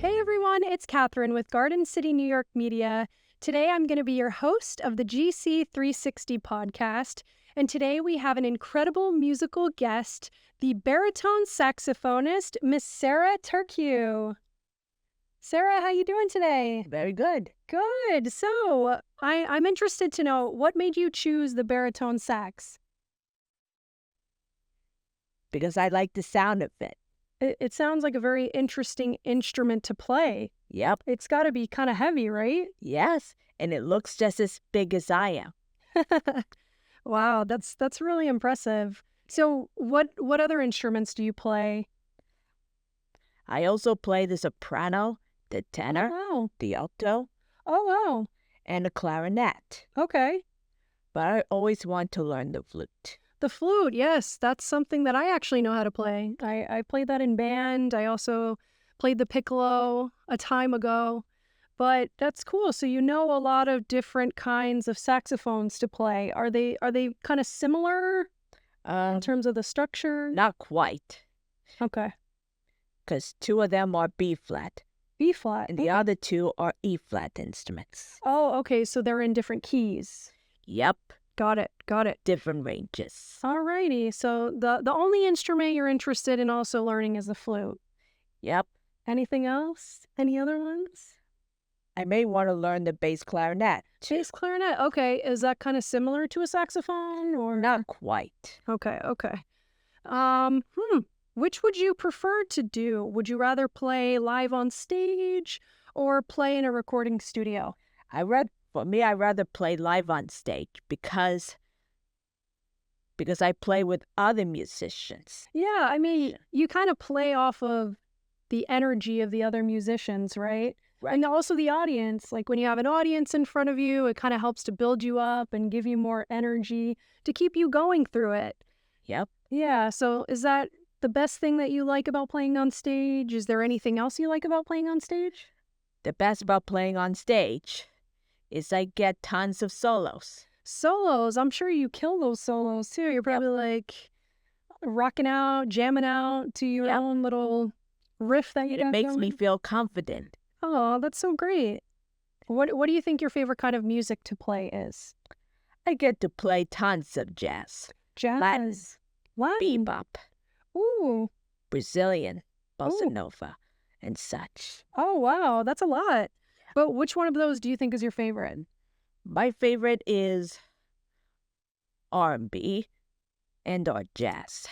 Hey everyone, it's Katherine with Garden City, New York Media. Today I'm going to be your host of the GC 360 podcast, and today we have an incredible musical guest, the baritone saxophonist, Miss Sarah Turkiew. Sarah, how you doing today? Very good. Good. So, I'm interested to know, what made you choose the baritone sax? Because I like the sound of it. It sounds like a very interesting instrument to play. Yep. It's got to be kind of heavy, right? Yes. And it looks just as big as I am. Wow, that's really impressive. So what other instruments do you play? I also play the soprano, the tenor, Oh, the alto, wow. Oh, and the clarinet. wow. Okay. But I always want to learn the flute. The flute, yes, that's something that I actually know how to play. I played that in band. I also played the piccolo a time ago. But that's cool. So you know a lot of different kinds of saxophones to play. Are they kind of similar in terms of the structure? Not quite. Okay. Because two of them are B flat, B flat. and the other two are E flat instruments. Oh, okay. So they're in different keys. Yep. Got it. Different ranges. Alrighty. So the only instrument you're interested in also learning is the flute. Yep. Anything else? Any other ones? I may want to learn the bass clarinet. Bass clarinet. Okay. Is that kind of similar to a saxophone or Not quite. Okay. Which would you prefer to do? Would you rather play live on stage or play in a recording studio? For me, I'd rather play live on stage because I play with other musicians. Yeah, I mean, you kind of play off of the energy of the other musicians, right? Right. And also the audience. Like when you have an audience in front of you, it kind of helps to build you up and give you more energy to keep you going through it. Yep. Yeah, so is that the best thing that you like about playing on stage? Is there anything else you like about playing on stage? The best about playing on stage is I get tons of solos. Solos, I'm sure you kill those solos too. You're probably like rocking out, jamming out to your own little riff that you got It makes going. me feel confident. Oh, that's so great. What do you think your favorite kind of music to play is? I get to play tons of jazz, Jazz. Latin. bebop, Ooh. Brazilian, bossa Ooh. nova, and such. Oh, wow. That's a lot. But which one of those do you think is your favorite? My favorite is R&B and or jazz.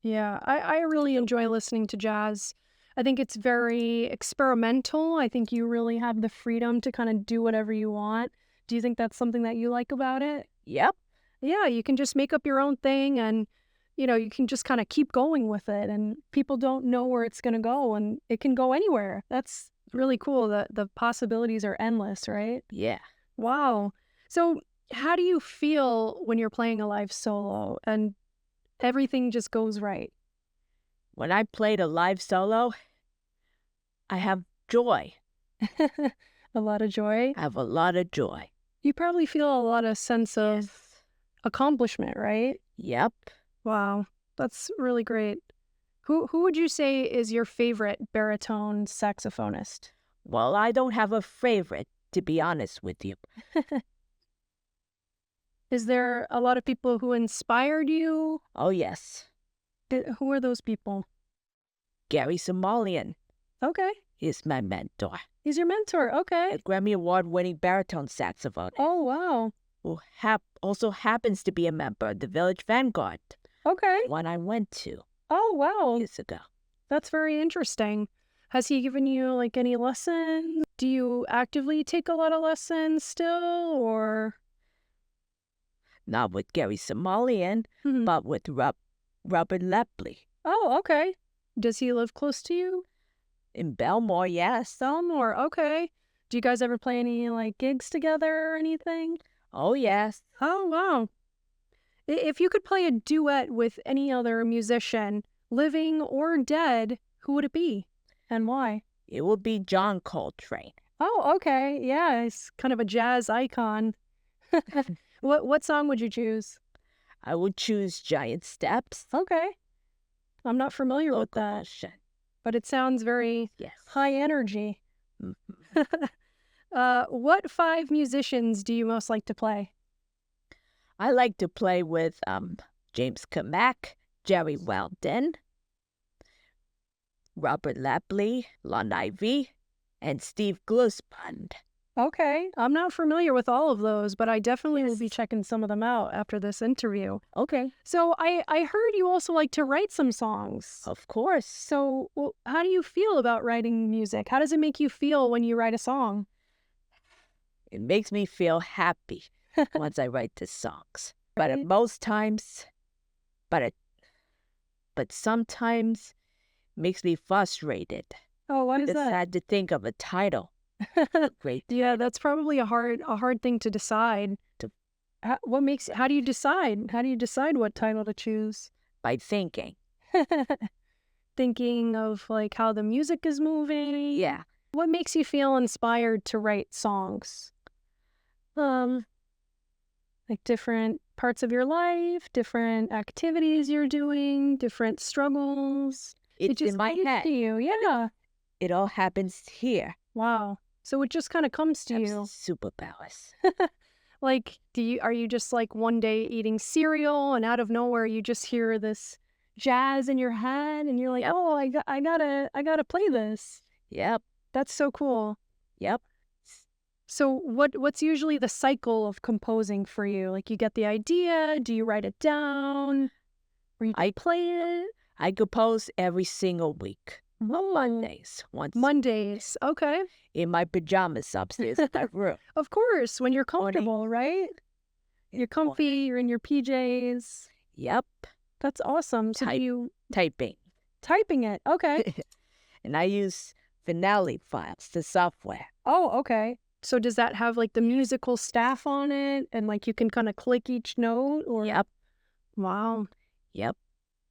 Yeah, I really enjoy listening to jazz. I think it's very experimental. I think you really have the freedom to kind of do whatever you want. Do you think that's something that you like about it? Yep. Yeah, you can just make up your own thing and, you can just kind of keep going with it and people don't know where it's going to go and it can go anywhere. That's really cool. The possibilities are endless, right? Yeah. Wow. So how do you feel when you're playing a live solo and everything just goes right? When I played a live solo, I have joy. A lot of joy. I have a lot of joy. You probably feel a lot of sense of accomplishment, right? Yep. Wow. That's really great. Who would you say is your favorite baritone saxophonist? Well, I don't have a favorite, to be honest with you. Is there a lot of people who inspired you? Oh, yes. Who are those people? Gary Somalian Okay. is my mentor. He's your mentor. Okay. A Grammy Award-winning baritone saxophonist Oh, wow. who also happens to be a member of the Village Vanguard, Okay. one I went to Oh, wow. years ago. That's very interesting. Has he given you like any lessons? Do you actively take a lot of lessons still or? Not with Gary Somalian, Mhm. but with Robert Lepley. Oh, okay. Does he live close to you? In Belmore, yes. Belmore, okay. Do you guys ever play any like gigs together or anything? Oh, yes. Oh, wow. If you could play a duet with any other musician, living or dead, who would it be? And why? It would be John Coltrane. Oh, okay. Yeah, he's kind of a jazz icon. What song would you choose? I would choose Giant Steps. Okay. I'm not familiar with that. Locomotion. but it sounds very Yes. high energy. Mhm. What 5 musicians do you most like to play? I like to play with James Kamak, Jerry Weldon, Robert Lapley, Lon Ivy, and Steve Glusband. Okay, I'm not familiar with all of those, but I definitely will be Yes. checking some of them out after this interview. Okay. So I heard you also like to write some songs. Of course. So how do you feel about writing music? How does it make you feel when you write a song? It makes me feel happy once I write the songs. But at Right? most times, but sometimes makes me frustrated. Oh, why is It's that? sad to think of a title. Great Yeah, that's probably a hard thing to decide. To- How do you decide? How do you decide what title to choose? by thinking. Thinking of like how the music is moving. Yeah. What makes you feel inspired to write songs? Um, Like different parts of your life, different activities you're doing, different struggles. It it's just in my comes head. to you. Yeah. It all happens here. Wow. So it just kind of comes to Have you. superpowers. Like, are you just like one day eating cereal and out of nowhere you just hear this jazz in your head and you're like, Yep. oh, I gotta play this. Yep. That's so cool. Yep. So what's usually the cycle of composing for you? Like you get the idea, do you write it down? Or you I play it? I compose every single week. On Mondays. Once Mondays. Okay. in my pajamas upstairs in my room. Of course, when you're Morning. comfortable, right? You're comfy, you're in your PJs. Yep. That's awesome. So do Type- you Typing. typing it? Okay. And I use Finale files, the software. Oh, okay. So does that have like the musical staff on it and like you can kind of click each note or Yep. Wow. Yep.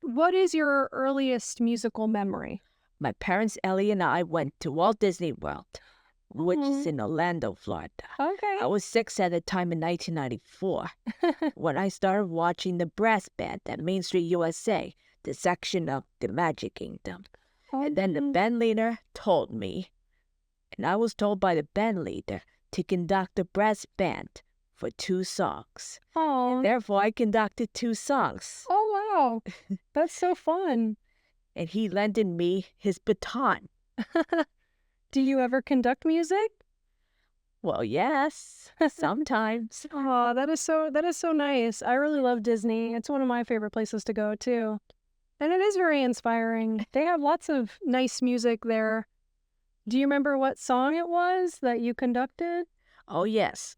What is your earliest musical memory? My parents, Ellie, and I went to Walt Disney World, which Mhm. is in Orlando, Florida. Okay. I was 6 at the time in 1994 when I started watching the brass band at Main Street, USA, the section of the Magic Kingdom. And then the band leader told me, and I was told by the band leader to conduct the brass band for 2 songs. Oh. Therefore, I conducted 2 songs, Oh, wow. That's so fun. and he lended me his baton. Do you ever conduct music? Well, yes, sometimes. Oh, that is so nice. I really love Disney. It's one of my favorite places to go too. And it is very inspiring. They have lots of nice music there. Do you remember what song it was that you conducted? Oh, yes,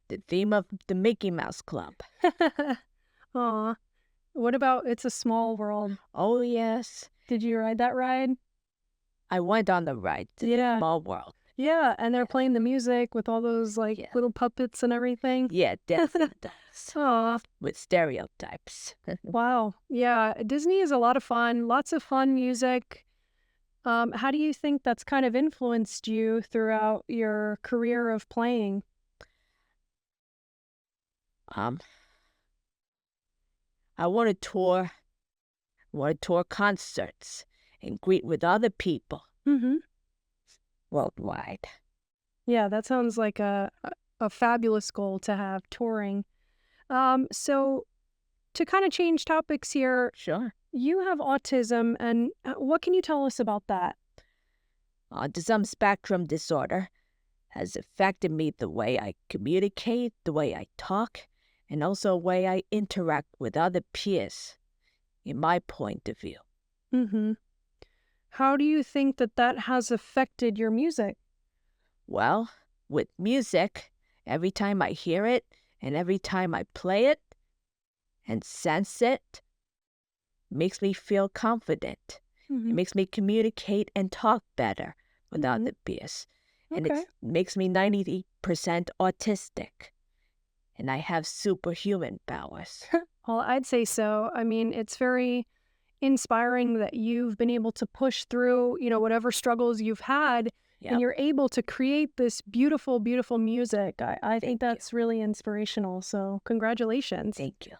the theme of the Mickey Mouse Club. Aw. What about It's a Small World? Oh, yes. Did you ride that ride? I went on the ride to Yeah. Small World. Yeah, and they're playing the music with all those like Yeah. little puppets and everything. Yeah, definitely does. Aw. With stereotypes. Wow. Yeah, Disney is a lot of fun, lots of fun music. How do you think that's kind of influenced you throughout your career of playing? I want to tour concerts and greet with other people Mm-hmm. worldwide. Yeah, that sounds like a fabulous goal to have, touring. So to kind of change topics here, Sure. you have autism, and what can you tell us about that? Autism spectrum disorder has affected me the way I communicate, the way I talk, and also the way I interact with other peers, in my point of view. Mm-hmm. How do you think that has affected your music? Well, with music, every time I hear it and every time I play it and sense it, makes me feel confident. Mm-hmm. It makes me communicate and talk better with Mhm. other peers. And Okay. it makes me 90% autistic. And I have superhuman powers. Well, I'd say so. I mean, it's very inspiring that you've been able to push through, whatever struggles you've had, Yep. and you're able to create this beautiful, beautiful music. I Thank think that's really inspirational. So congratulations. Thank you.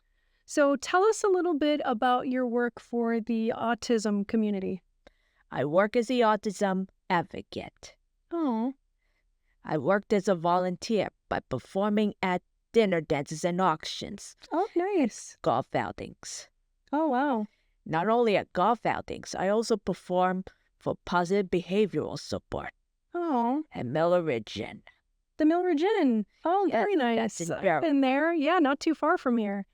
So tell us a little bit about your work for the autism community. I work as the autism advocate. Oh, I worked as a volunteer by performing at dinner dances and auctions, oh, nice. golf outings. Oh, wow. Not only at golf outings, I also perform for positive behavioral support Oh, at Miller Ridge Inn. the Mildred Inn. Oh, Yes, very that's nice. in I've Barry. been there. Yeah, not too far from here.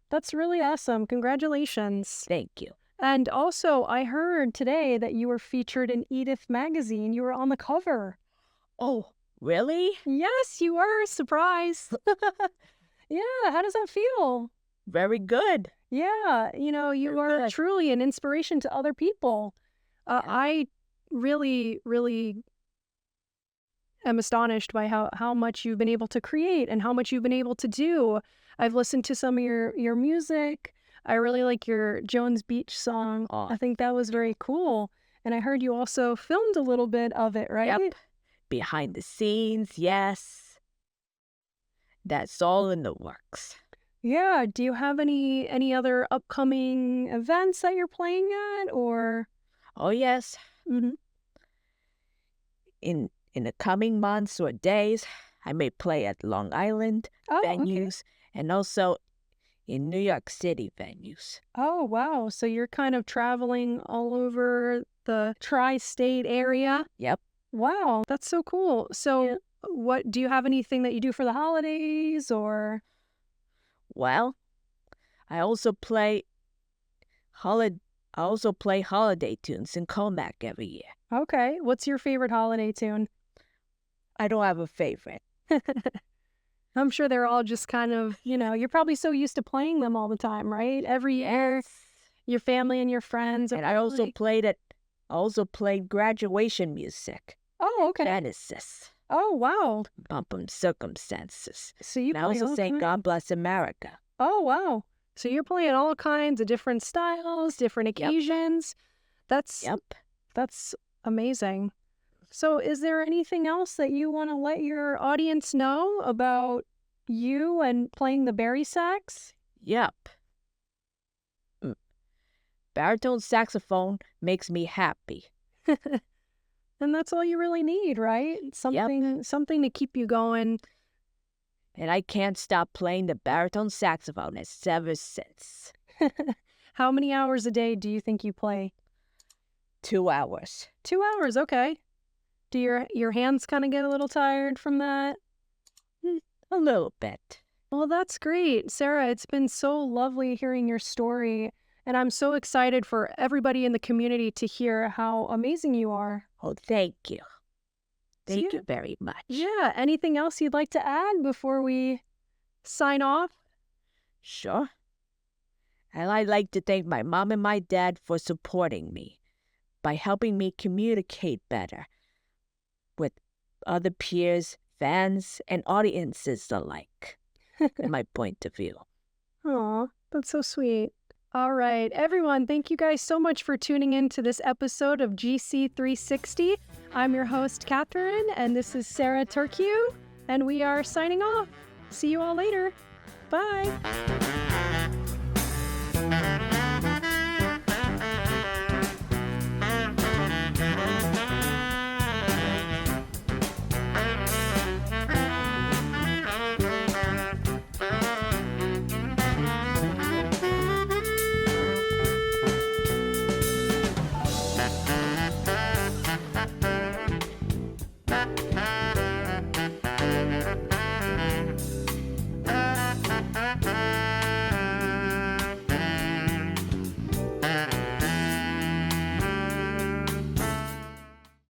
That's really awesome. Congratulations. Thank you. And also, I heard today that you were featured in Edith magazine. You were on the cover. Oh, really? Yes, you were. Surprise. Yeah, how does that feel? Very good. Yeah, you are Good. truly an inspiration to other people. Yeah. I really, really am astonished by how much you've been able to create and how much you've been able to do. I've listened to some of your music. I really like your Jones Beach song. Aw. I think that was very cool. And I heard you also filmed a little bit of it, right? Yep. Behind the scenes, yes. That's all in the works. Yeah. Do you have any other upcoming events that you're playing at, or? Oh, yes. Mhm. In the coming months or days, I may play at Long Island Oh, okay. venues and also in New York City venues. Oh, wow. So you're kind of traveling all over the tri-state area. Yep. Wow, that's so cool. So what do you have anything that you do for the holidays, or? Well, I also play holiday tunes in Comac every year. Okay, what's your favorite holiday tune? I don't have a favorite. I'm sure they're all just kind of, you're probably so used to playing them all the time, right? Every year, your family and your friends. And I also played graduation music. Oh, okay. Genesis. Oh, wow. Bumpum Circumstances. So you And I play also all sang kinds. God Bless America. Oh, wow. So you're playing all kinds of different styles, different occasions. That's amazing. So is there anything else that you want to let your audience know about you and playing the bari sax? Yep. Baritone saxophone makes me happy. And that's all you really need, right? Something to keep you going. And I can't stop playing the baritone saxophone ever since. How many hours a day do you think you play? 2 hours. 2 hours, okay. Do your hands kind of get a little tired from that? A little bit. Well, that's great. Sarah, it's been so lovely hearing your story, and I'm so excited for everybody in the community to hear how amazing you are. Oh, thank you. Thank Yeah. you very much. Yeah, anything else you'd like to add before we sign off? Sure. And I'd like to thank my mom and my dad for supporting me by helping me communicate better with other peers, fans, and audiences alike, in my point of view. Aw, that's so sweet. All right, everyone, thank you guys so much for tuning in to this episode of GC360. I'm your host, Katherine, and this is Sarah Turkiew, and we are signing off. See you all later. Bye.